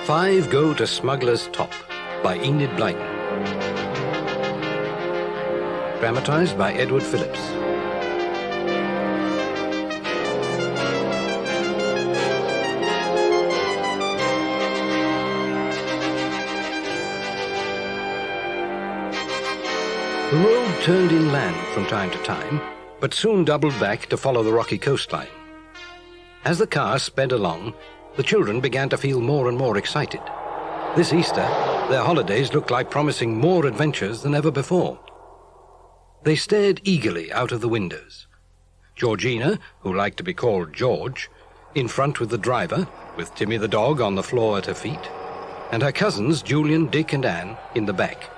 5 Go to Smuggler's Top by Enid Blyton. Dramatized by Edward Phillips. The road turned inland from time to time, but soon doubled back to follow the rocky coastline. As the car sped along, the children began to feel more and more excited. This Easter, their holidays looked like promising more adventures than ever before. They stared eagerly out of the windows. Georgina, who liked to be called George, in front with the driver, with Timmy the dog on the floor at her feet, and her cousins Julian, Dick and Anne in the back.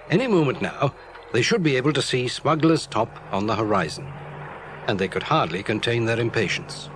Any moment now, they should be able to see Smuggler's Top on the horizon, and they could hardly contain their impatience.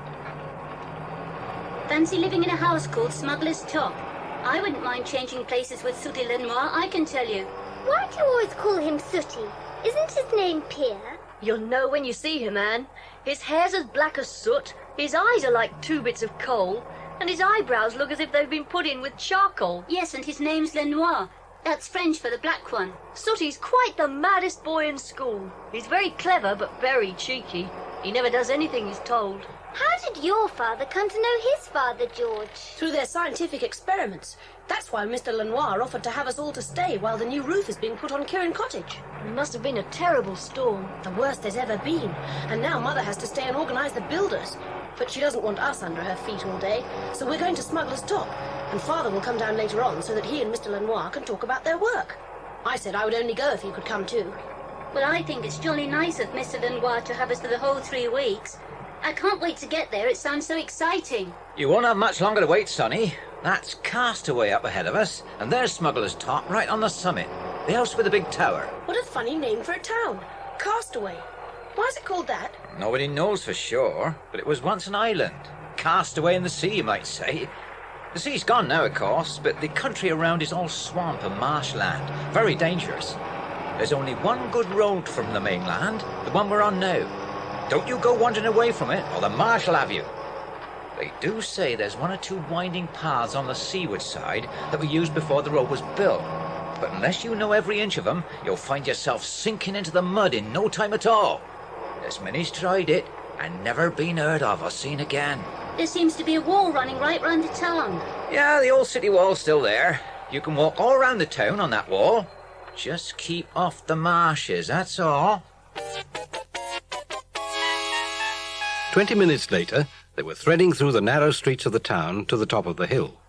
Fancy living in a house called Smuggler's Top. I wouldn't mind changing places with Sooty Lenoir, I can tell you. Why do you always call him Sooty? Isn't his name Pierre? You'll know when you see him, Anne. His hair's as black as soot, his eyes are like 2 bits of coal, and his eyebrows look as if they've been put in with charcoal. Yes, and his name's Lenoir. That's French for the black one. Sooty's quite the maddest boy in school. He's very clever, but very cheeky. He never does anything he's told. How did your father come to know his father, George? Through their scientific experiments. That's why Mr. Lenoir offered to have us all to stay while the new roof is being put on Kieran Cottage. It must have been a terrible storm. The worst there's ever been. And now Mother has to stay and organise the builders. But she doesn't want us under her feet all day, so we're going to Smuggler's Top. And Father will come down later on so that he and Mr. Lenoir can talk about their work. I said I would only go if you could come too. Well, I think it's jolly nice of Mr. Lenoir to have us for the whole 3 weeks. I can't wait to get there. It sounds so exciting. You won't have much longer to wait, Sonny. That's Castaway up ahead of us, and there's Smuggler's Top right on the summit. The house with the big tower. What a funny name for a town. Castaway. Why is it called that? Nobody knows for sure, but it was once an island. Cast away in the sea, you might say. The sea's gone now, of course, but the country around is all swamp and marshland. Very dangerous. There's only one good road from the mainland, the one we're on now. Don't you go wandering away from it, or the marsh will have you. They do say there's 1 or 2 winding paths on the seaward side that were used before the road was built. But unless you know every inch of them, you'll find yourself sinking into the mud in no time at all. There's many's tried it, and never been heard of or seen again. There seems to be a wall running right round the town. Yeah, the old city wall's still there. You can walk all around the town on that wall. Just keep off the marshes, that's all. 20 minutes later, they were threading through the narrow streets of the town to the top of the hill.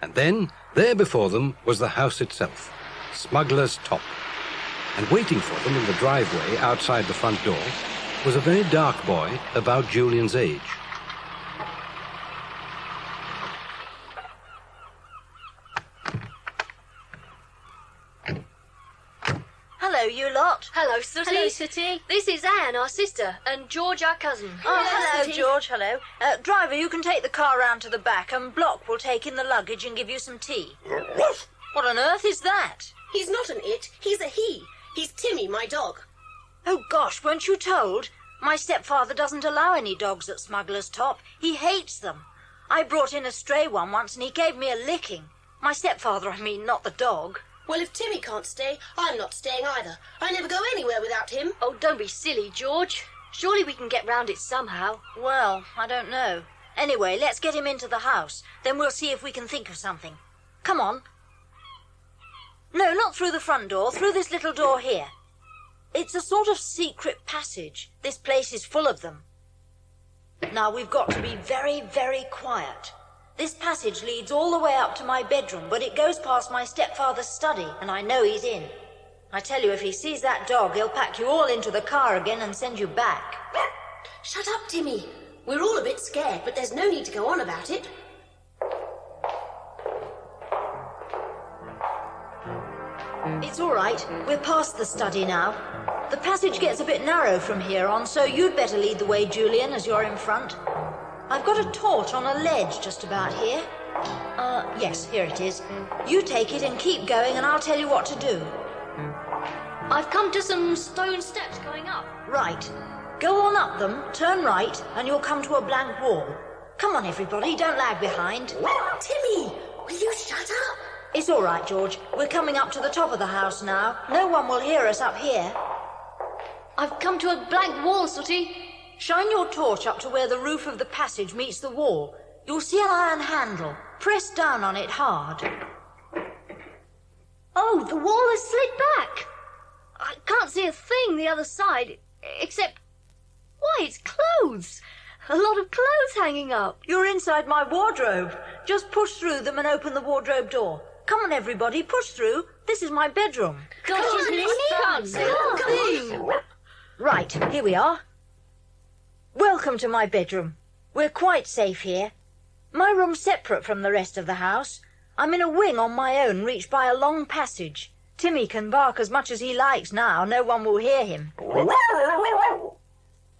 And then, there before them was the house itself, Smuggler's Top. And waiting for them in the driveway outside the front door was a very dark boy about Julian's age. Hello, you lot. Hello, Sooty. Hello, Sooty. This is Anne, our sister, and George, our cousin. Hello, Sooty. George, hello. Driver, you can take the car round to the back, and Block will take in the luggage and give you some tea. What on earth is that? He's not an it, he's a he. He's Timmy, my dog. Oh, gosh, weren't you told? My stepfather doesn't allow any dogs at Smuggler's Top. He hates them. I brought in a stray one once, and he gave me a licking. My stepfather, I mean, not the dog. Well, if Timmy can't stay, I'm not staying either. I never go anywhere without him. Oh, don't be silly, George. Surely we can get round it somehow. Well, I don't know. Anyway, let's get him into the house. Then we'll see if we can think of something. Come on. No, not through the front door. Through this little door here. It's a sort of secret passage. This place is full of them. Now, we've got to be very, very quiet. This passage leads all the way up to my bedroom, but it goes past my stepfather's study, and I know he's in. I tell you, if he sees that dog, he'll pack you all into the car again and send you back. Shut up, Timmy. We're all a bit scared, but there's no need to go on about it. It's all right. We're past the study now. The passage gets a bit narrow from here on, so you'd better lead the way, Julian, as you're in front. I've got a torch on a ledge just about here. Yes, here it is. You take it and keep going, and I'll tell you what to do. I've come to some stone steps going up. Right. Go on up them, turn right, and you'll come to a blank wall. Come on, everybody, don't lag behind. Timmy, will you shut up? It's all right, George. We're coming up to the top of the house now. No one will hear us up here. I've come to a blank wall, Sooty. Shine your torch up to where the roof of the passage meets the wall. You'll see an iron handle. Press down on it hard. Oh, the wall has slid back. I can't see a thing the other side, except... Why, it's clothes. A lot of clothes hanging up. You're inside my wardrobe. Just push through them and open the wardrobe door. Come on, everybody, push through. This is my bedroom. Gosh, isn't it Come fun? on. Right, here we are. Welcome to my bedroom. We're quite safe here. My room's separate from the rest of the house. I'm in a wing on my own, reached by a long passage. Timmy can bark as much as he likes now. No one will hear him.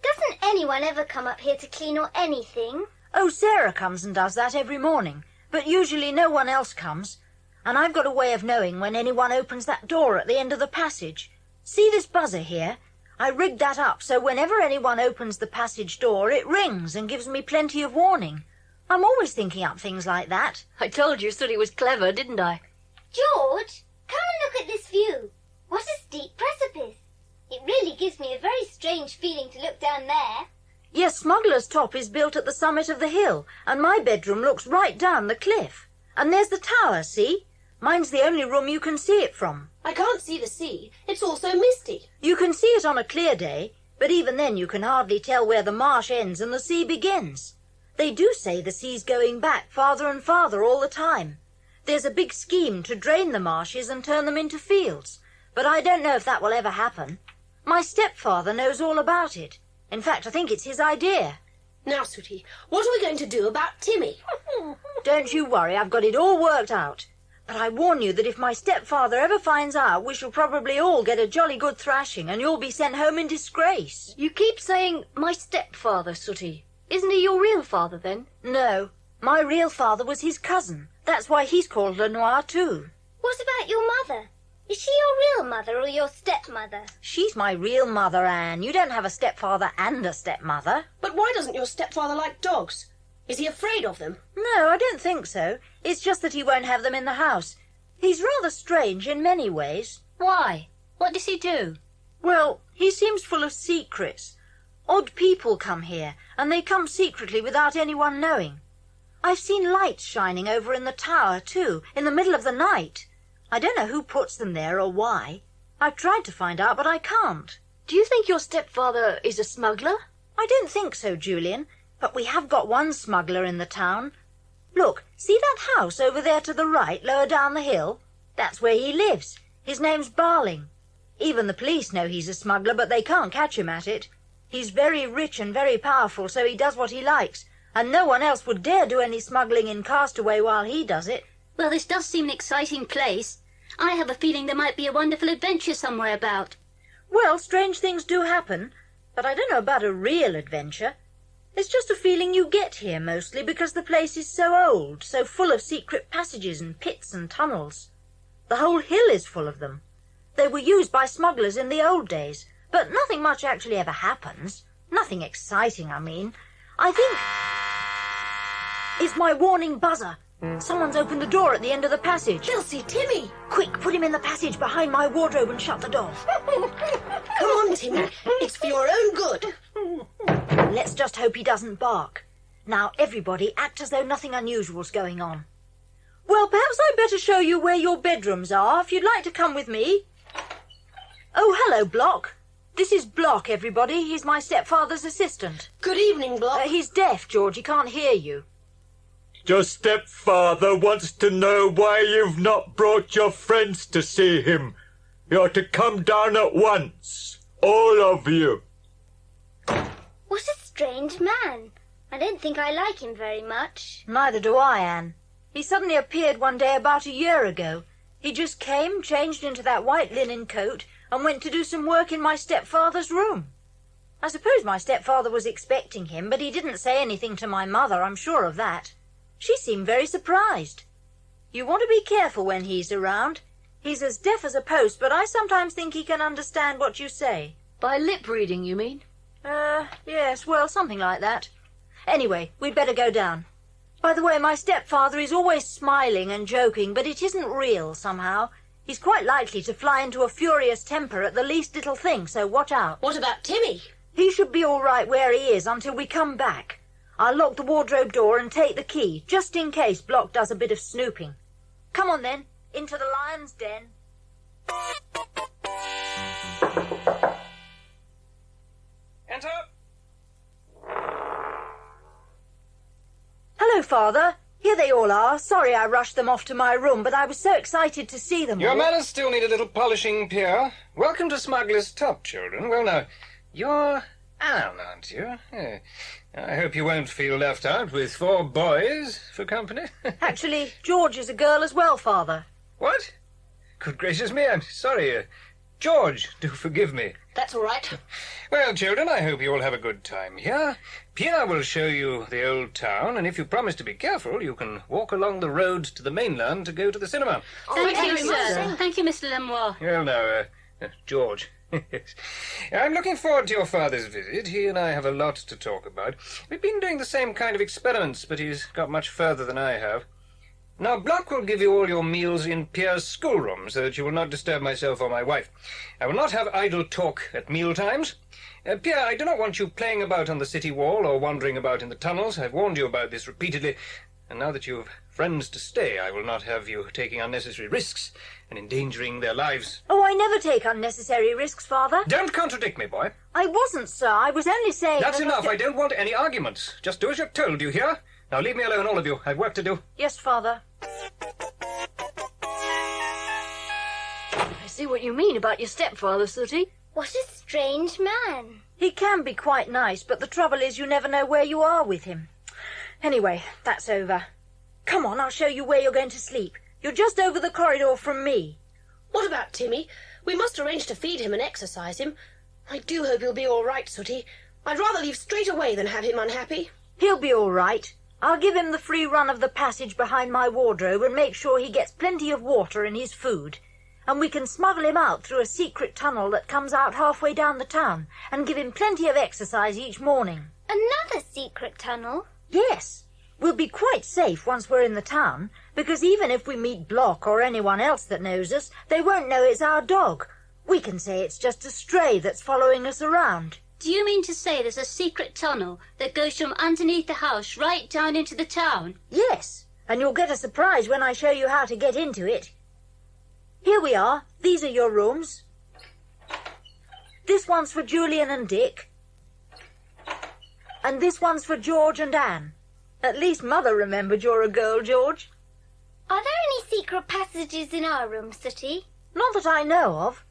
Doesn't anyone ever come up here to clean or anything? Oh, Sarah comes and does that every morning, but usually no one else comes. And I've got a way of knowing when anyone opens that door at the end of the passage. See this buzzer here? I rigged that up so whenever anyone opens the passage door, it rings and gives me plenty of warning. I'm always thinking up things like that. I told you Sooty was clever, didn't I? George, come and look at this view. What a steep precipice. It really gives me a very strange feeling to look down there. Yes, Smuggler's top is built at the summit of the hill, and my bedroom looks right down the cliff. And there's the tower, see? Mine's the only room you can see it from. I can't see the sea. It's all so misty. You can see it on a clear day, but even then you can hardly tell where the marsh ends and the sea begins. They do say the sea's going back farther and farther all the time. There's a big scheme to drain the marshes and turn them into fields, but I don't know if that will ever happen. My stepfather knows all about it. In fact, I think it's his idea. Now, Sooty, what are we going to do about Timmy? Don't you worry, I've got it all worked out. But I warn you that if my stepfather ever finds out, we shall probably all get a jolly good thrashing and you'll be sent home in disgrace. You keep saying, my stepfather, Sooty. Isn't he your real father, then? No, my real father was his cousin. That's why he's called Lenoir, too. What about your mother? Is she your real mother or your stepmother? She's my real mother, Anne. You don't have a stepfather and a stepmother. But why doesn't your stepfather like dogs? Is he afraid of them? No, I don't think so. It's just that he won't have them in the house. He's rather strange in many ways. Why? What does he do? Well, he seems full of secrets. Odd people come here, and they come secretly without anyone knowing. I've seen lights shining over in the tower, too, in the middle of the night. I don't know who puts them there or why. I've tried to find out, but I can't. Do you think your stepfather is a smuggler? I don't think so, Julian, but we have got one smuggler in the town. Look, see that house over there to the right, lower down the hill? That's where he lives. His name's Barling. Even the police know he's a smuggler, but they can't catch him at it. He's very rich and very powerful, so he does what he likes, and no one else would dare do any smuggling in Castaway while he does it. Well, this does seem an exciting place. I have a feeling there might be a wonderful adventure somewhere about. Well, strange things do happen, but I don't know about a real adventure. It's just a feeling you get here mostly because the place is so old, so full of secret passages and pits and tunnels. The whole hill is full of them. They were used by smugglers in the old days, but nothing much actually ever happens. Nothing exciting, I mean. I think... It's my warning buzzer. Someone's opened the door at the end of the passage. They'll see Timmy. Quick, put him in the passage behind my wardrobe and shut the door. Come on, Timmy. It's for your own good. Let's just hope he doesn't bark. Now, everybody, act as though nothing unusual's going on. Well, perhaps I'd better show you where your bedrooms are, if you'd like to come with me. Oh, hello, Block. This is Block, everybody. He's my stepfather's assistant. Good evening, Block. He's deaf, George. He can't hear you. Your stepfather wants to know why you've not brought your friends to see him. You're to come down at once. All of you. What a strange man. I don't think I like him very much. Neither do I, Anne. He suddenly appeared one day about a year ago. He just came, changed into that white linen coat, and went to do some work in my stepfather's room. I suppose my stepfather was expecting him, but he didn't say anything to my mother, I'm sure of that. She seemed very surprised. You want to be careful when he's around. He's as deaf as a post, but I sometimes think he can understand what you say. By lip reading, you mean? Yes, well, something like that. Anyway, we'd better go down. By the way, my stepfather is always smiling and joking, but it isn't real somehow. He's quite likely to fly into a furious temper at the least little thing, so watch out. What about Timmy? He should be all right where he is until we come back. I'll lock the wardrobe door and take the key, just in case Block does a bit of snooping. Come on then, into the lion's den. Enter! Hello, Father. Here they all are. Sorry I rushed them off to my room, but I was so excited to see them Your all. manners still need a little polishing, Pierre. Welcome to Smuggler's Top, children. Well, now, you're Anne, aren't you? I hope you won't feel left out with 4 boys for company. Actually, George is a girl as well, Father. What? Good gracious me, I'm sorry. George, do forgive me. That's all right. Well, children, I hope you all have a good time here. Pierre will show you the old town, and if you promise to be careful, you can walk along the road to the mainland to go to the cinema. Thank you, very much, sir. Thank you, Mr. Lemoir. Well, now, George. I'm looking forward to your father's visit. He and I have a lot to talk about. We've been doing the same kind of experiments, but he's got much further than I have. Now, Block will give you all your meals in Pierre's schoolroom, so that you will not disturb myself or my wife. I will not have idle talk at meal times. Pierre, I do not want you playing about on the city wall or wandering about in the tunnels. I've warned you about this repeatedly, and now that you have friends to stay, I will not have you taking unnecessary risks and endangering their lives. Oh, I never take unnecessary risks, Father. Don't contradict me, boy. I wasn't, sir. I was only saying... That's enough. I don't want any arguments. Just do as you're told, do you hear? Now leave me alone, all of you. I've work to do. Yes, Father. I see what you mean about your stepfather, Sooty. What a strange man. He can be quite nice, but the trouble is you never know where you are with him. Anyway, that's over. Come on, I'll show you where you're going to sleep. You're just over the corridor from me. What about Timmy? We must arrange to feed him and exercise him. I do hope he'll be all right, Sooty. I'd rather leave straight away than have him unhappy. He'll be all right. I'll give him the free run of the passage behind my wardrobe and make sure he gets plenty of water and his food. And we can smuggle him out through a secret tunnel that comes out halfway down the town and give him plenty of exercise each morning. Another secret tunnel? Yes. We'll be quite safe once we're in the town, because even if we meet Block or anyone else that knows us, they won't know it's our dog. We can say it's just a stray that's following us around. Do you mean to say there's a secret tunnel that goes from underneath the house right down into the town? Yes, and you'll get a surprise when I show you how to get into it. Here we are. These are your rooms. This one's for Julian and Dick. And this one's for George and Anne. At least Mother remembered you're a girl, George. Are there any secret passages in our room, Sooty? Not that I know of.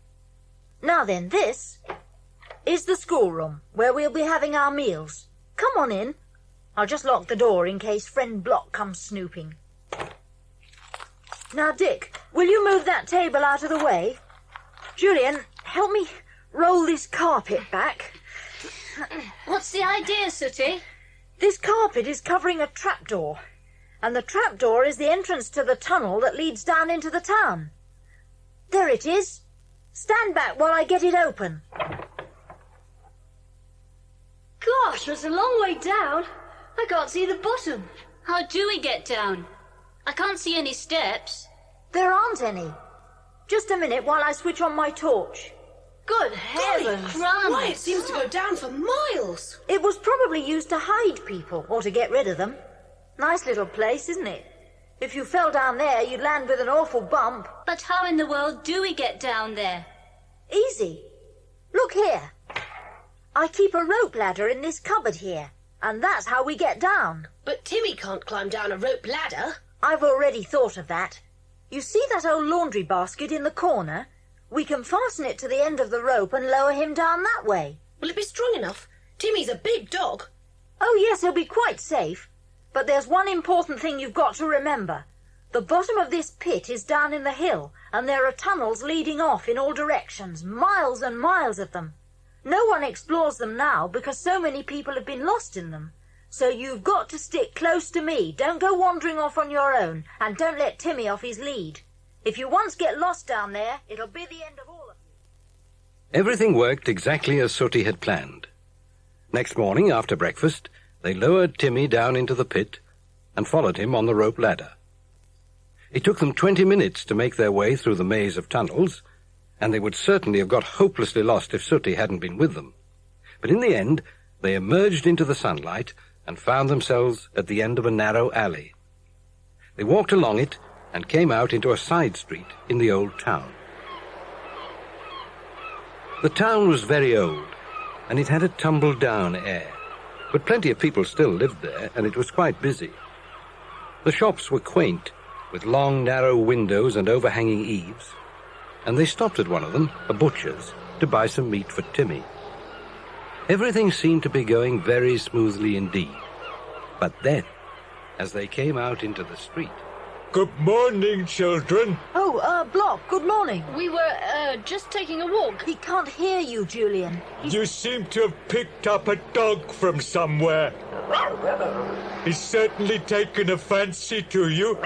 Now then, this is the schoolroom, where we'll be having our meals. Come on in. I'll just lock the door in case friend Block comes snooping. Now, Dick, will you move that table out of the way? Julian, help me roll this carpet back. What's the idea, Sooty? This carpet is covering a trapdoor, and the trapdoor is the entrance to the tunnel that leads down into the town. There it is. Stand back while I get it open. Gosh, that's a long way down. I can't see the bottom. How do we get down? I can't see any steps. There aren't any. Just a minute while I switch on my torch. Good heavens. Crumbs. Why, it seems to go down for miles. It was probably used to hide people or to get rid of them. Nice little place, isn't it? If you fell down there, you'd land with an awful bump. But how in the world do we get down there? Easy. Look here. I keep a rope ladder in this cupboard here, and that's how we get down. But Timmy can't climb down a rope ladder. I've already thought of that. You see that old laundry basket in the corner? We can fasten it to the end of the rope and lower him down that way. Will it be strong enough? Timmy's a big dog. Oh, yes, he'll be quite safe. But there's one important thing you've got to remember. The bottom of this pit is down in the hill, and there are tunnels leading off in all directions, miles and miles of them. No one explores them now because so many people have been lost in them. So you've got to stick close to me. Don't go wandering off on your own, and don't let Timmy off his lead. If you once get lost down there, it'll be the end of all of you. Everything worked exactly as Sooty had planned. Next morning, after breakfast, they lowered Timmy down into the pit and followed him on the rope ladder. It took them 20 minutes to make their way through the maze of tunnels, and they would certainly have got hopelessly lost if Sooty hadn't been with them. But in the end, they emerged into the sunlight and found themselves at the end of a narrow alley. They walked along it and came out into a side street in the old town. The town was very old, and it had a tumble-down air, but plenty of people still lived there, and it was quite busy. The shops were quaint, with long, narrow windows and overhanging eaves, and they stopped at one of them, a butcher's, to buy some meat for Timmy. Everything seemed to be going very smoothly indeed. But then, as they came out into the street... Good morning, children. Oh, Block, good morning. We were, just taking a walk. He can't hear you, Julian. You seem to have picked up a dog from somewhere. He's certainly taken a fancy to you.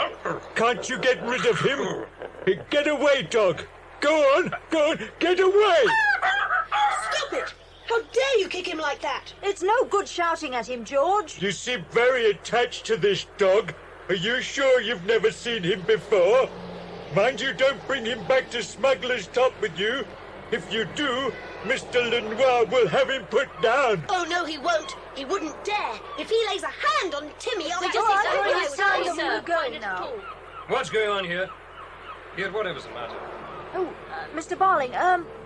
Can't you get rid of him? Get away, dog. Go on, get away! Stop it! How dare you kick him like that? It's no good shouting at him, George. You seem very attached to this dog. Are you sure you've never seen him before? Mind you don't bring him back to Smuggler's Top with you. If you do, Mr. Lenoir will have him put down. Oh, no, he won't. He wouldn't dare. If he lays a hand on Timmy, I'll... It's time that we were going now. What's going on here? Here, whatever's the matter? Oh, Mr. Barling,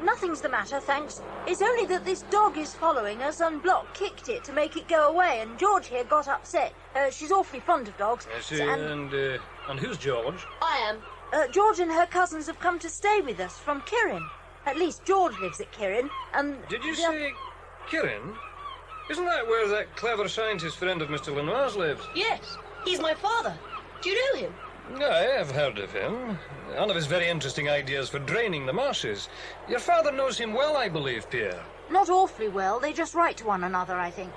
nothing's the matter, thanks. It's only that this dog is following us, and Block kicked it to make it go away, and George here got upset. She's awfully fond of dogs. I see, and who's George? I am. George and her cousins have come to stay with us from Kirin. At least George lives at Kirin, and... Did you say Kirin? Isn't that where that clever scientist friend of Mr. Lenoir's lives? Yes, he's my father. Do you know him? I have heard of him. One of his very interesting ideas for draining the marshes. Your father knows him well, I believe, Pierre. Not awfully well. They just write to one another, I think.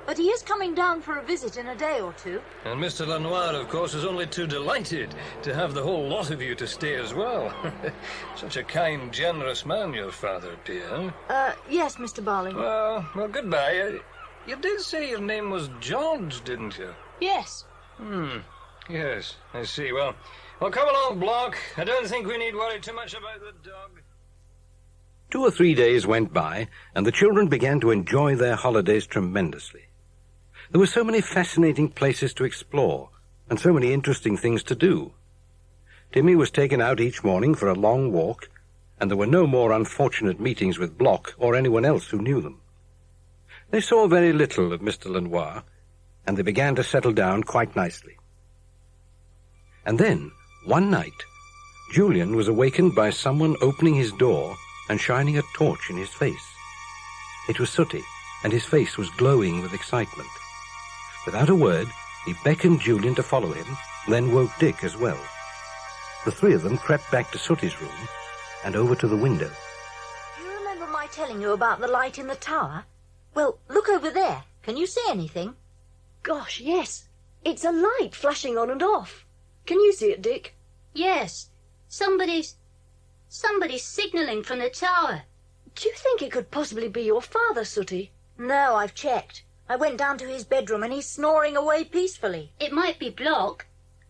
But he is coming down for a visit in a day or two. And Mr. Lenoir, of course, is only too delighted to have the whole lot of you to stay as well. Such a kind, generous man, your father, Pierre. Yes, Mr. Barling. Well, goodbye. You did say your name was George, didn't you? Yes. Yes, I see. Well, come along, Block. I don't think we need worry too much about the dog. 2 or 3 days went by, and the children began to enjoy their holidays tremendously. There were so many fascinating places to explore, and so many interesting things to do. Timmy was taken out each morning for a long walk, and there were no more unfortunate meetings with Block or anyone else who knew them. They saw very little of Mr. Lenoir, and they began to settle down quite nicely. And then, one night, Julian was awakened by someone opening his door and shining a torch in his face. It was Sooty, and his face was glowing with excitement. Without a word, he beckoned Julian to follow him, then woke Dick as well. The three of them crept back to Sooty's room and over to the window. Do you remember my telling you about the light in the tower? Well, look over there. Can you see anything? Gosh, yes. It's a light flashing on and off. Can you see it, Dick? Yes. Somebody's signalling from the tower. Do you think it could possibly be your father, Sooty? No, I've checked. I went down to his bedroom and he's snoring away peacefully. It might be Block.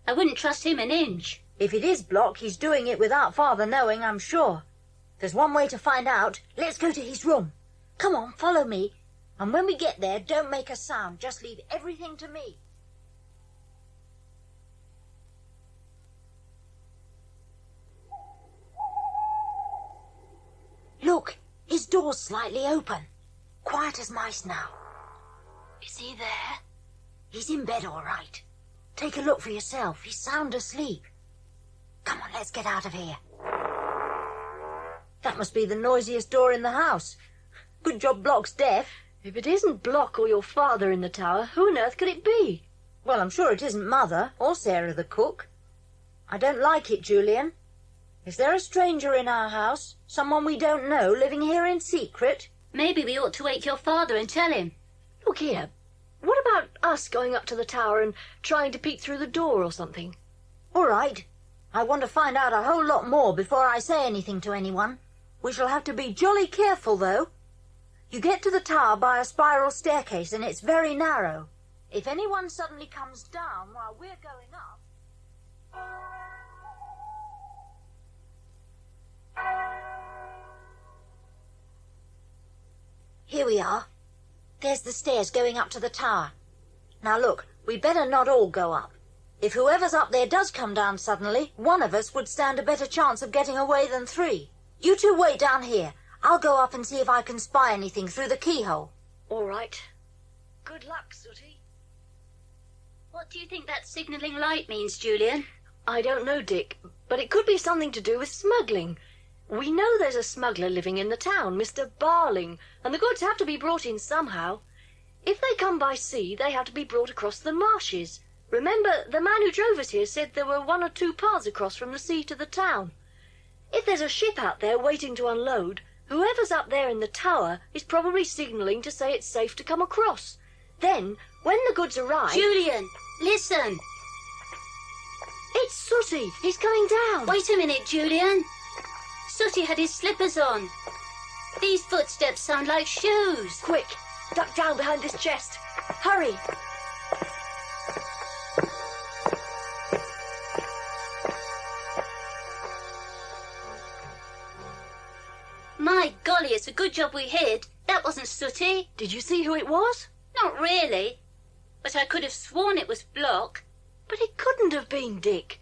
I wouldn't trust him an inch. If it is Block, he's doing it without Father knowing, I'm sure. There's one way to find out. Let's go to his room. Come on, follow me. And when we get there, don't make a sound. Just leave everything to me. Look, his door's slightly open. Quiet as mice now. Is he there? He's in bed all right. Take a look for yourself. He's sound asleep. Come on, let's get out of here. That must be the noisiest door in the house. Good job Block's deaf. If it isn't Block or your father in the tower, who on earth could it be? Well, I'm sure it isn't Mother or Sarah the cook. I don't like it, Julian. Is there a stranger in our house? Someone we don't know living here in secret? Maybe we ought to wake your father and tell him. Look here. What about us going up to the tower and trying to peek through the door or something? All right. I want to find out a whole lot more before I say anything to anyone. We shall have to be jolly careful, though. You get to the tower by a spiral staircase, and it's very narrow. If anyone suddenly comes down while we're going up... Here we are. There's the stairs going up to the tower. Now look, we'd better not all go up. If whoever's up there does come down suddenly, one of us would stand a better chance of getting away than three. You two wait down here. I'll go up and see if I can spy anything through the keyhole. All right. Good luck, Sooty. What do you think that signalling light means, Julian? I don't know, Dick, but it could be something to do with smuggling. We know there's a smuggler living in the town, Mr. Barling, and the goods have to be brought in somehow. If they come by sea, they have to be brought across the marshes. Remember, the man who drove us here said there were 1 or 2 paths across from the sea to the town. If there's a ship out there waiting to unload, whoever's up there in the tower is probably signalling to say it's safe to come across. Then, when the goods arrive... Julian, listen! It's Sooty! He's coming down! Wait a minute, Julian. Sooty had his slippers on. These footsteps sound like shoes. Quick! Duck down behind this chest. Hurry! My golly, it's a good job we hid. That wasn't Sooty. Did you see who it was? Not really. But I could have sworn it was Block. But it couldn't have been Dick.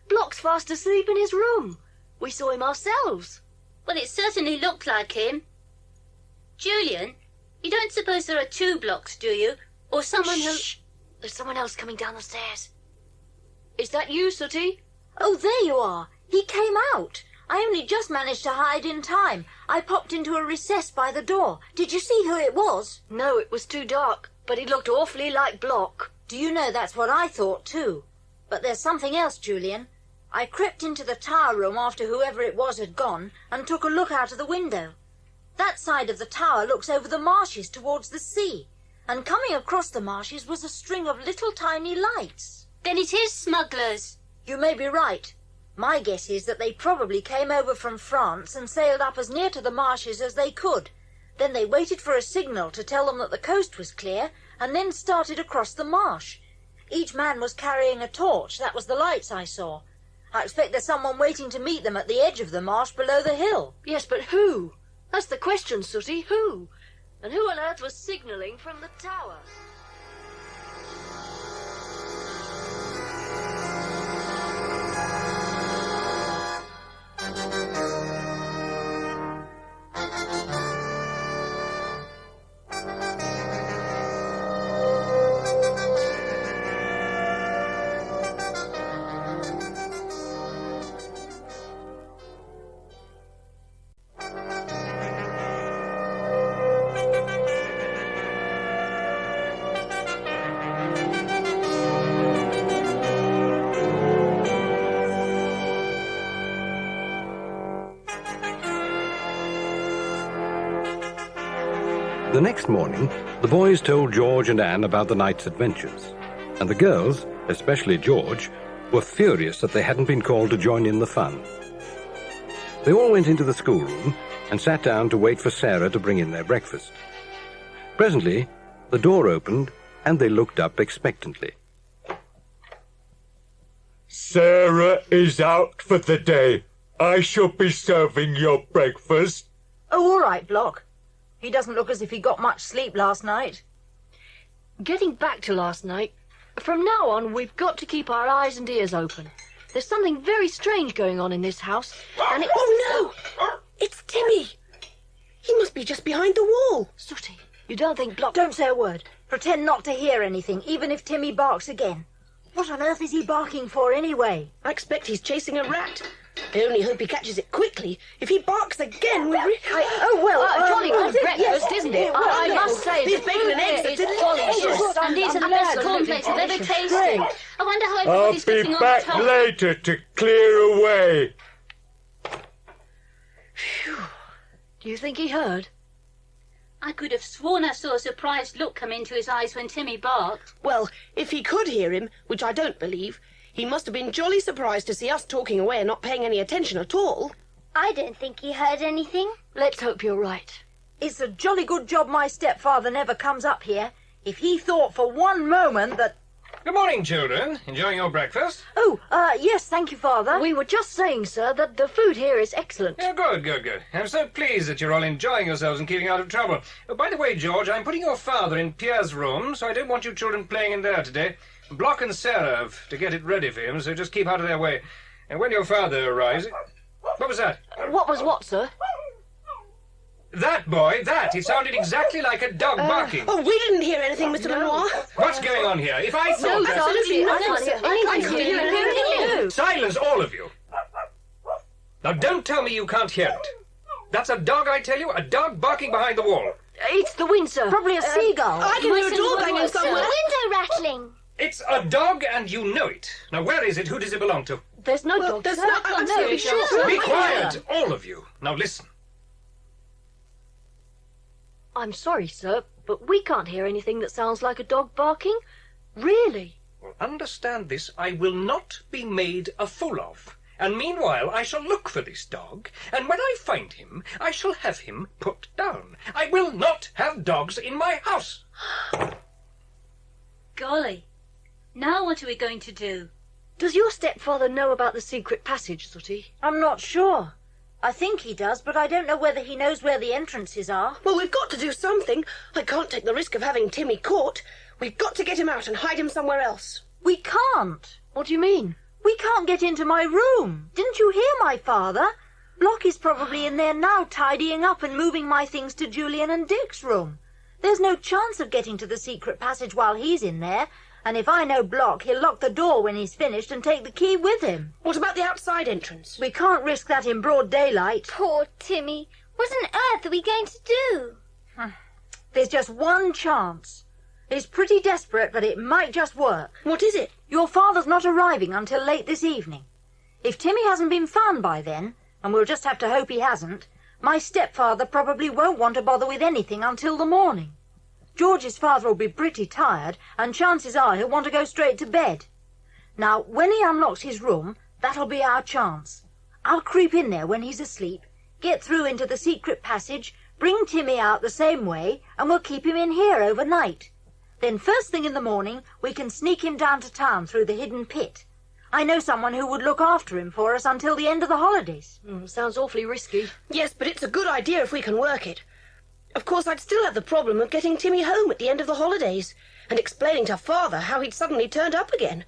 Block's fast asleep in his room. We saw him ourselves. Well, it certainly looked like him. Julian, you don't suppose there are 2 Blocks, do you? Or someone who... Shh! There's someone else coming down the stairs. Is that you, Sooty? Oh, there you are. He came out. I only just managed to hide in time. I popped into a recess by the door. Did you see who it was? No, it was too dark, but he looked awfully like Block. Do you know, that's what I thought too. But there's something else, Julian. I crept into the tower room after whoever it was had gone and took a look out of the window. That side of the tower looks over the marshes towards the sea, and coming across the marshes was a string of little tiny lights. Then it is smugglers. You may be right. My guess is that they probably came over from France and sailed up as near to the marshes as they could. Then they waited for a signal to tell them that the coast was clear, and then started across the marsh. Each man was carrying a torch. That was the lights I saw. I expect there's someone waiting to meet them at the edge of the marsh below the hill. Yes, but who? That's the question, Sooty. Who? And who on earth was signalling from the tower? The next morning, the boys told George and Anne about the night's adventures, and the girls, especially George, were furious that they hadn't been called to join in the fun. They all went into the schoolroom and sat down to wait for Sarah to bring in their breakfast. Presently, the door opened and they looked up expectantly. Sarah is out for the day. I shall be serving your breakfast. Oh, all right, Block. He doesn't look as if he got much sleep last night. Getting back to last night, from now on we've got to keep our eyes and ears open. There's something very strange going on in this house, and it... Oh, no! It's Timmy! He must be just behind the wall. Sooty, you don't think Block... Don't say a word. Pretend not to hear anything, even if Timmy barks again. What on earth is he barking for anyway? I expect he's chasing a rat. I only hope he catches it quickly. If he barks again, we really... jolly good breakfast, isn't it? I must say, these bacon and eggs are delicious. And these are the best cornflakes I've ever tasted. I wonder how I'll everybody's getting be on back the top. later to clear away. Phew. Do you think he heard? I could have sworn I saw a surprised look come into his eyes when Timmy barked. Well, if he could hear him, which I don't believe, he must have been jolly surprised to see us talking away and not paying any attention at all. I don't think he heard anything. Let's hope you're right. It's a jolly good job my stepfather never comes up here. If he thought for one moment that... Good morning, children. Enjoying your breakfast? Oh, yes, thank you, Father. We were just saying, sir, that the food here is excellent. Yeah, good. I'm so pleased that you're all enjoying yourselves and keeping out of trouble. Oh, by the way, George, I'm putting your father in Pierre's room, so I don't want you children playing in there today. Block and Sarah have to get it ready for him, so just keep out of their way. And when your father arrives... What was that? What was what, sir? That, boy, that. It sounded exactly like a dog barking. Oh, we didn't hear anything, Mr. Lenoir. What's going on here? If I thought No, that... absolutely nothing, sir. I can't hear anything. Silence, all of you. Now, don't tell me you can't hear it. That's a dog, I tell you, a dog barking behind the wall. It's the wind, sir. Probably a seagull. I can hear a door banging somewhere. Window rattling. It's a dog, and you know it. Now, where is it? Who does it belong to? There's no dog, There's sir. not. I'm absolutely sure. Be quiet, all of you. Now, listen. I'm sorry, sir, but we can't hear anything that sounds like a dog barking. Really? Well, understand this. I will not be made a fool of. And meanwhile, I shall look for this dog, and when I find him, I shall have him put down. I will not have dogs in my house. Golly. Now what are we going to do? Does your stepfather know about the secret passage, Sooty? I'm not sure. I think he does, but I don't know whether he knows where the entrances are. Well, we've got to do something. I can't take the risk of having Timmy caught. We've got to get him out and hide him somewhere else. We can't. What do you mean? We can't get into my room. Didn't you hear my father? Block is probably in there now, tidying up and moving my things to Julian and Dick's room. There's no chance of getting to the secret passage while he's in there. And if I know Block, he'll lock the door when he's finished and take the key with him. What about the outside entrance? We can't risk that in broad daylight. Poor Timmy. What on earth are we going to do? There's just one chance. It's pretty desperate, but it might just work. What is it? Your father's not arriving until late this evening. If Timmy hasn't been found by then, and we'll just have to hope he hasn't, my stepfather probably won't want to bother with anything until the morning. George's father will be pretty tired, and chances are he'll want to go straight to bed. Now, when he unlocks his room, that'll be our chance. I'll creep in there when he's asleep, get through into the secret passage, bring Timmy out the same way, and we'll keep him in here overnight. Then first thing in the morning, we can sneak him down to town through the hidden pit. I know someone who would look after him for us until the end of the holidays. Sounds awfully risky. Yes, but it's a good idea if we can work it. Of course, I'd still have the problem of getting Timmy home at the end of the holidays and explaining to Father how he'd suddenly turned up again.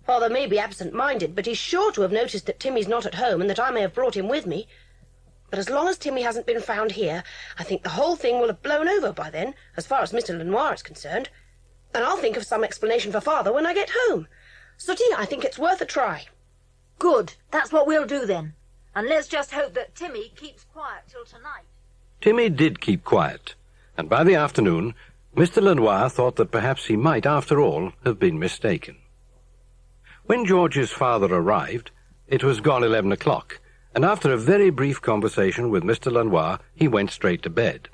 Father may be absent-minded, but he's sure to have noticed that Timmy's not at home and that I may have brought him with me. But as long as Timmy hasn't been found here, I think the whole thing will have blown over by then, as far as Mr. Lenoir is concerned. And I'll think of some explanation for Father when I get home. Sooty, I think it's worth a try. Good. That's what we'll do then. And let's just hope that Timmy keeps quiet till tonight. Timmy did keep quiet, and by the afternoon, Mr. Lenoir thought that perhaps he might, after all, have been mistaken. When George's father arrived, it was gone 11 o'clock, and after a very brief conversation with Mr. Lenoir, he went straight to bed.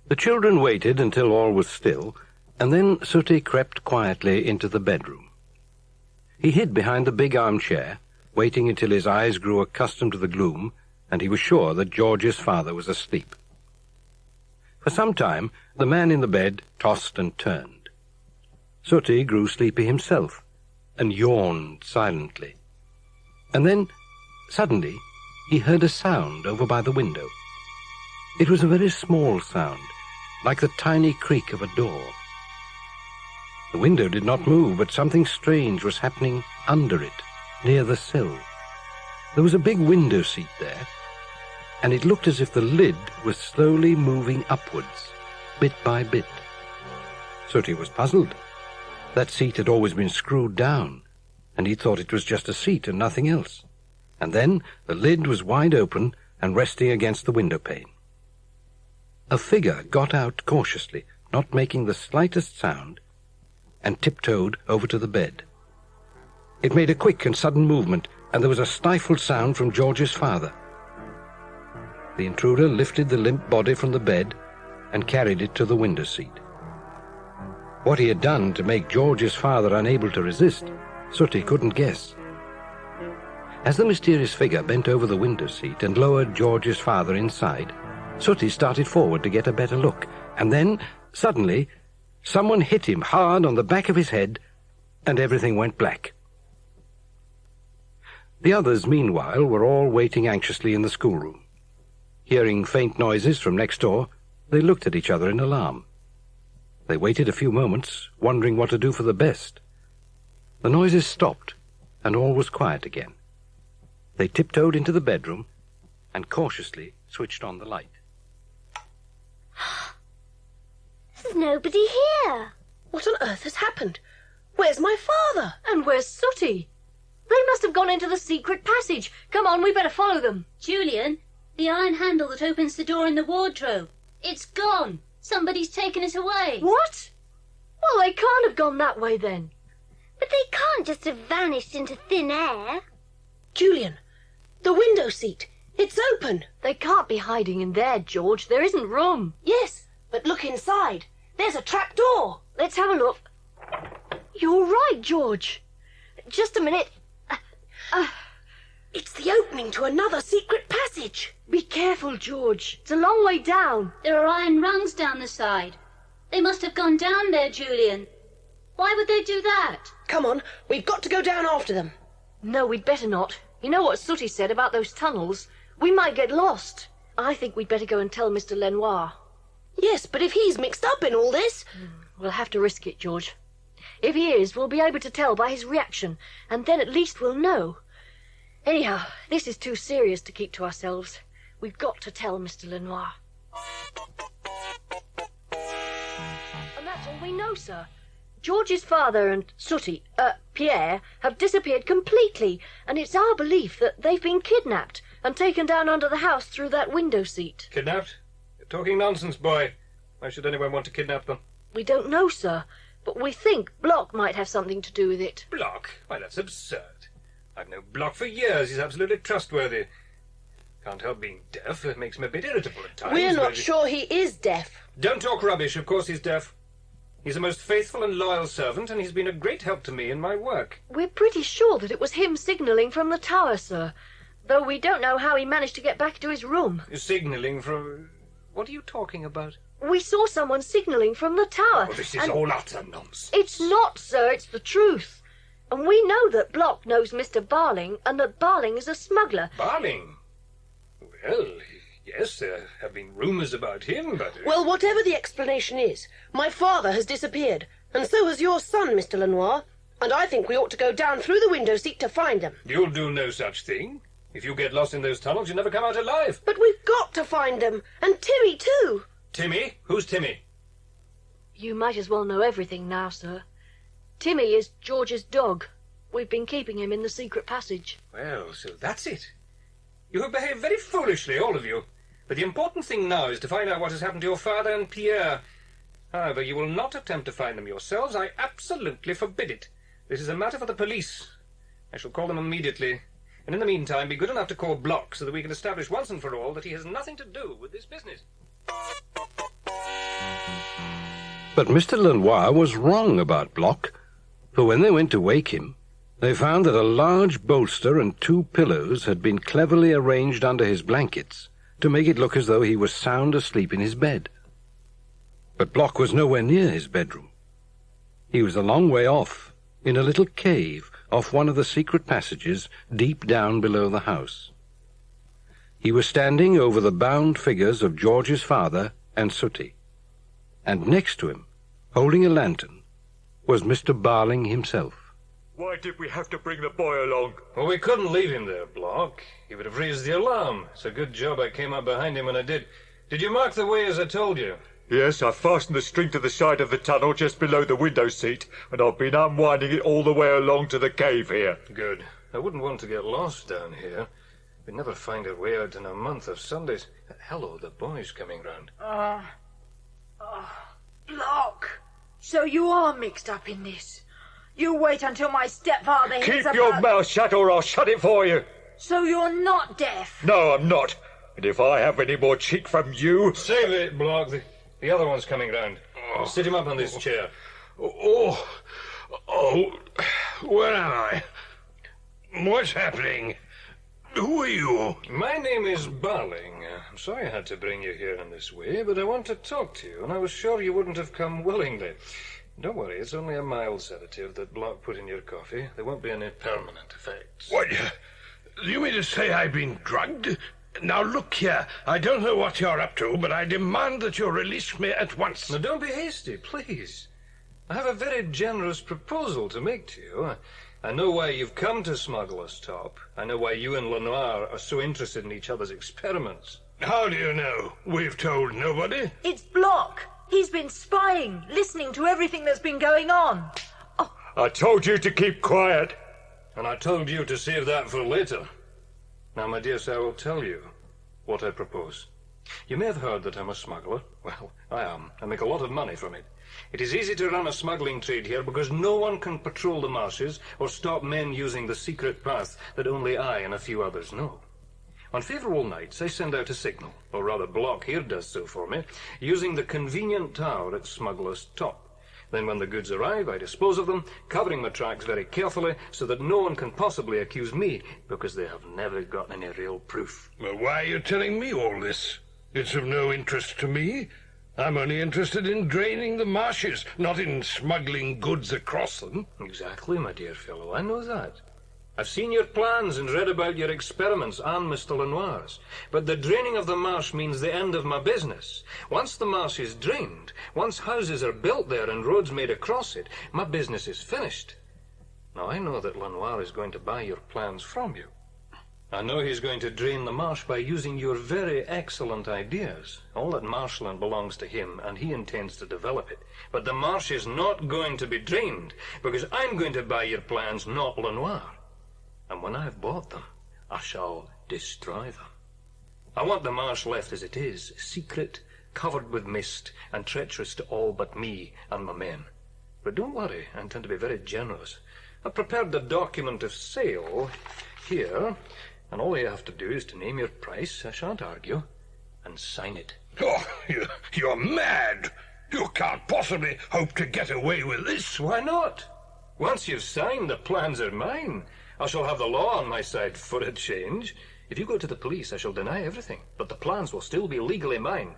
The children waited until all was still, and then Sooty crept quietly into the bedroom. He hid behind the big armchair, waiting until his eyes grew accustomed to the gloom, and he was sure that George's father was asleep. For some time, the man in the bed tossed and turned. Sooty grew sleepy himself, and yawned silently. And then, suddenly, he heard a sound over by the window. It was a very small sound, like the tiny creak of a door. The window did not move, but something strange was happening under it, near the sill. There was a big window seat there, and it looked as if the lid was slowly moving upwards, bit by bit. Sooty was puzzled. That seat had always been screwed down, and he thought it was just a seat and nothing else. And then the lid was wide open and resting against the window pane. A figure got out cautiously, not making the slightest sound, and tiptoed over to the bed. It made a quick and sudden movement, and there was a stifled sound from George's father. The intruder lifted the limp body from the bed and carried it to the window seat. What he had done to make George's father unable to resist, Sooty couldn't guess. As the mysterious figure bent over the window seat and lowered George's father inside, Sooty started forward to get a better look, and then, suddenly, someone hit him hard on the back of his head, and everything went black. The others, meanwhile, were all waiting anxiously in the schoolroom. Hearing faint noises from next door, they looked at each other in alarm. They waited a few moments, wondering what to do for the best. The noises stopped, and all was quiet again. They tiptoed into the bedroom and cautiously switched on the light. There's nobody here. What on earth has happened? Where's my father? And where's Sooty? They must have gone into the secret passage. Come on, we better follow them. Julian, the iron handle that opens the door in the wardrobe. It's gone. Somebody's taken it away. What? Well, they can't have gone that way then. But they can't just have vanished into thin air. Julian, the window seat. It's open. They can't be hiding in there, George. There isn't room. Yes, but look inside. There's a trap door. Let's have a look. You're right, George. Just a minute. It's the opening to another secret passage. Be careful, George. It's a long way down. There are iron rungs down the side. They must have gone down there, Julian. Why would they do that? Come on, we've got to go down after them. No, we'd better not. You know what Sooty said about those tunnels? We might get lost. I think we'd better go and tell Mr. Lenoir. Yes, but if he's mixed up in all this... We'll have to risk it, George. If he is, we'll be able to tell by his reaction, and then at least we'll know. Anyhow, this is too serious to keep to ourselves. We've got to tell Mr. Lenoir. And that's all we know, sir. George's father and Sooty, Pierre, have disappeared completely, and it's our belief that they've been kidnapped and taken down under the house through that window seat. Kidnapped? You're talking nonsense, boy. Why should anyone want to kidnap them? We don't know, sir, but we think Block might have something to do with it. Block? Why, that's absurd. I've known Block for years. He's absolutely trustworthy. Can't help being deaf. It makes him a bit irritable at times. We're not sure he is deaf. Don't talk rubbish. Of course he's deaf. He's a most faithful and loyal servant, and he's been a great help to me in my work. We're pretty sure that it was him signalling from the tower, sir, though we don't know how he managed to get back to his room. Signalling from... What are you talking about? We saw someone signalling from the tower. Oh, this is all utter nonsense. It's not, sir. It's the truth. And we know that Block knows Mr. Barling, and that Barling is a smuggler. Barling? Well, yes, there have been rumours about him, but... Well, whatever the explanation is, my father has disappeared, and so has your son, Mr. Lenoir, and I think we ought to go down through the window seat to find them. You'll do no such thing. If you get lost in those tunnels, you'll never come out alive. But we've got to find them, and Timmy too. Timmy? Who's Timmy? You might as well know everything now, sir. Timmy is George's dog. We've been keeping him in the secret passage. Well, so that's it. You have behaved very foolishly, all of you. But the important thing now is to find out what has happened to your father and Pierre. However, you will not attempt to find them yourselves. I absolutely forbid it. This is a matter for the police. I shall call them immediately. And in the meantime, be good enough to call Block so that we can establish once and for all that he has nothing to do with this business. But Mr. Lenoir was wrong about Block, for when they went to wake him, they found that a large bolster and 2 pillows had been cleverly arranged under his blankets to make it look as though he was sound asleep in his bed. But Block was nowhere near his bedroom. He was a long way off, in a little cave off one of the secret passages deep down below the house. He was standing over the bound figures of George's father and Sooty, and next to him, holding a lantern, was Mr. Barling himself. Why did we have to bring the boy along? Well, we couldn't leave him there, Block. He would have raised the alarm. It's a good job I came up behind him when I did. Did you mark the way as I told you? Yes, I fastened the string to the side of the tunnel just below the window seat, and I've been unwinding it all the way along to the cave here. Good. I wouldn't want to get lost down here. We'd never find our way out in a month of Sundays. Hello, the boy's coming round. Block. So you are mixed up in this. You wait until my stepfather hears Keep about... your mouth shut or I'll shut it for you. So you're not deaf? No, I'm not. And if I have any more cheek from you... Save it, Block. The other one's coming round. Sit him up on this chair. Oh, where am I? What's happening? Who are you? My name is Barling. I'm sorry I had to bring you here in this way, but I want to talk to you, and I was sure you wouldn't have come willingly. Don't worry, it's only a mild sedative that Block put in your coffee. There won't be any permanent effects. What? Do you mean to say I've been drugged? Now look here, I don't know what you're up to, but I demand that you release me at once. Now don't be hasty, please. I have a very generous proposal to make to you. I know why you've come to Smuggler's Top. I know why you and Lenoir are so interested in each other's experiments. How do you know? We've told nobody. It's Block. He's been spying, listening to everything that's been going on. Oh. I told you to keep quiet. And I told you to save that for later. Now, my dear sir, I will tell you what I propose. You may have heard that I'm a smuggler. Well, I am. I make a lot of money from it. It is easy to run a smuggling trade here because no one can patrol the marshes or stop men using the secret path that only I and a few others know. On favourable nights, I send out a signal, or rather Block here does so for me, using the convenient tower at Smuggler's Top. Then when the goods arrive, I dispose of them, covering my tracks very carefully so that no one can possibly accuse me because they have never got any real proof. Well, why are you telling me all this? It's of no interest to me. I'm only interested in draining the marshes, not in smuggling goods across them. Exactly, my dear fellow, I know that. I've seen your plans and read about your experiments and Mr. Lenoir's. But the draining of the marsh means the end of my business. Once the marsh is drained, once houses are built there and roads made across it, my business is finished. Now, I know that Lenoir is going to buy your plans from you. I know he's going to drain the marsh by using your very excellent ideas. All that marshland belongs to him, and he intends to develop it. But the marsh is not going to be drained, because I'm going to buy your plans, not Lenoir. And when I have bought them, I shall destroy them. I want the marsh left as it is, secret, covered with mist, and treacherous to all but me and my men. But don't worry, I intend to be very generous. I've prepared the document of sale here, and all you have to do is to name your price, I shan't argue, and sign it. Oh, you're mad! You can't possibly hope to get away with this. Why not? Once you've signed, the plans are mine. I shall have the law on my side for a change. If you go to the police, I shall deny everything, but the plans will still be legally mine.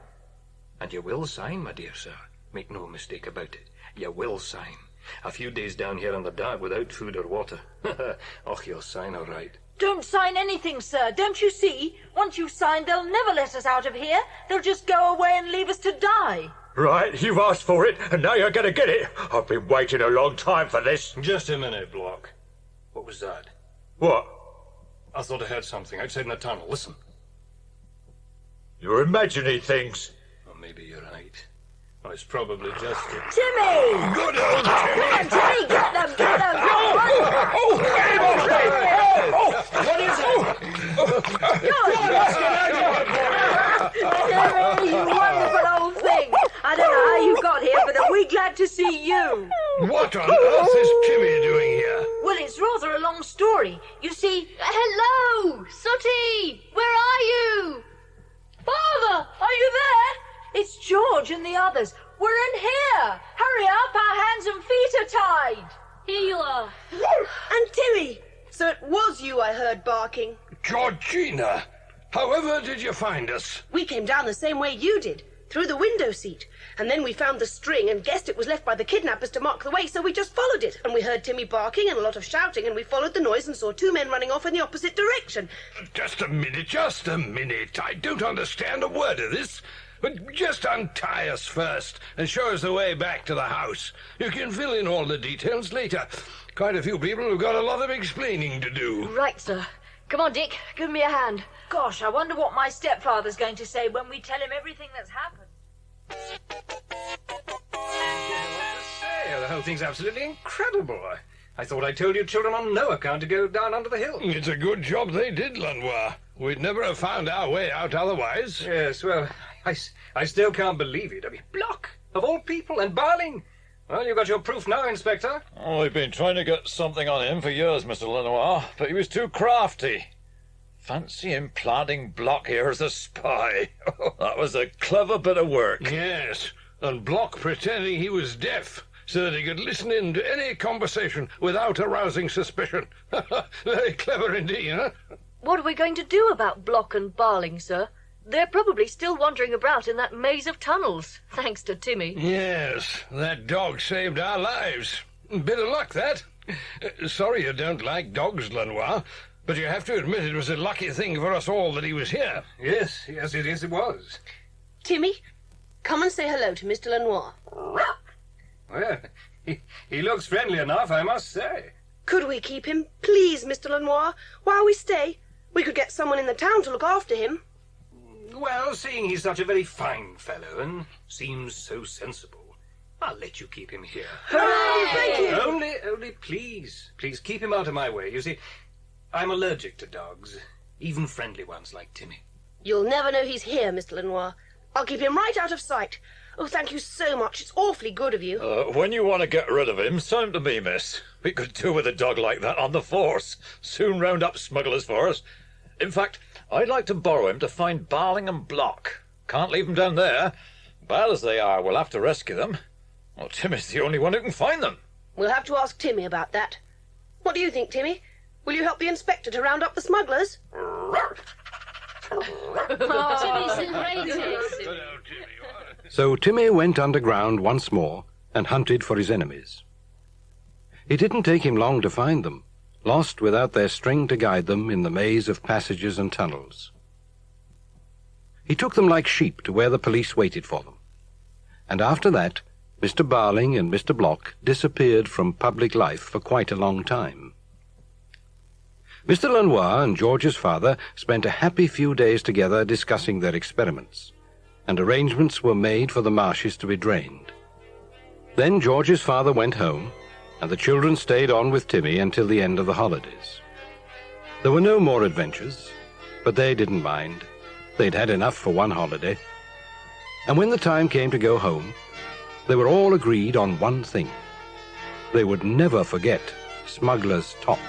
And you will sign, my dear sir. Make no mistake about it. You will sign. A few days down here in the dark without food or water. Och, you'll sign all right. Don't sign anything, sir. Don't you see? Once you've signed, they'll never let us out of here. They'll just go away and leave us to die. Right, you've asked for it, and now you're going to get it. I've been waiting a long time for this. Just a minute, Block. What was that? What? I thought I heard something outside in the tunnel. Listen. You're imagining things. Well, maybe you're right. Well, it's probably just a... Timmy! Good old Timmy! Come on, Timmy! Get them! Get them! Oh, get him off me! What is it? Timmy, you wonderful old thing! I don't know how you got here, but we're glad to see you. What on earth is Timmy doing here? Well, it's rather a long story. You see... Hello! Sooty! Where are you? Father, are you there? It's George and the others. We're in here. Hurry up, our hands and feet are tied. Here you are. And Timmy! So it was you I heard barking. Georgina! However did you find us? We came down the same way you did, through the window seat. And then we found the string and guessed it was left by the kidnappers to mark the way, so we just followed it. And we heard Timmy barking and a lot of shouting, and we followed the noise and saw two men running off in the opposite direction. Just a minute. I don't understand a word of this. But just untie us first and show us the way back to the house. You can fill in all the details later. Quite a few people have got a lot of explaining to do. Right, sir. Come on, Dick. Give me a hand. Gosh, I wonder what my stepfather's going to say when we tell him everything that's happened. The whole thing's absolutely incredible. I thought I told you children on no account to go down under the hill. It's a good job they did, Lenoir. We'd never have found our way out otherwise. Yes, well, I still can't believe it. I mean, Block, of all people, and Barling. Well, you've got your proof now, Inspector. Oh, we've been trying to get something on him for years, Mr. Lenoir, but he was too crafty. Fancy him planting Block here as a spy. That was a clever bit of work. Yes, and Block pretending he was deaf so that he could listen in to any conversation without arousing suspicion. Very clever indeed, huh? What are we going to do about Block and Barling, sir? They're probably still wandering about in that maze of tunnels, thanks to Timmy. Yes, that dog saved our lives. Bit of luck, that. Sorry you don't like dogs, Lenoir, but you have to admit it was a lucky thing for us all that he was here. Yes, it was. Timmy, come and say hello to Mr. Lenoir. Well, he looks friendly enough, I must say. Could we keep him, please, Mr. Lenoir, while we stay? We could get someone in the town to look after him. Well, seeing he's such a very fine fellow and seems so sensible, I'll let you keep him here. Hooray! Thank you! Only please keep him out of my way. You see, I'm allergic to dogs, even friendly ones like Timmy. You'll never know he's here, Mr. Lenoir. I'll keep him right out of sight. Oh, thank you so much. It's awfully good of you. When you want to get rid of him, sound to me, miss. We could do with a dog like that on the force. Soon round up smugglers for us. In fact, I'd like to borrow him to find Barling and Block. Can't leave them down there. Bad as they are, we'll have to rescue them. Well, Timmy's the only one who can find them. We'll have to ask Timmy about that. What do you think, Timmy? Will you help the inspector to round up the smugglers? Timmy's the greatest. So Timmy went underground once more and hunted for his enemies. It didn't take him long to find them, lost without their string to guide them in the maze of passages and tunnels. He took them like sheep to where the police waited for them. And after that, Mr. Barling and Mr. Block disappeared from public life for quite a long time. Mr. Lenoir and George's father spent a happy few days together discussing their experiments, and arrangements were made for the marshes to be drained. Then George's father went home, and the children stayed on with Timmy until the end of the holidays. There were no more adventures, but they didn't mind. They'd had enough for one holiday. And when the time came to go home, they were all agreed on one thing. They would never forget Smuggler's Top.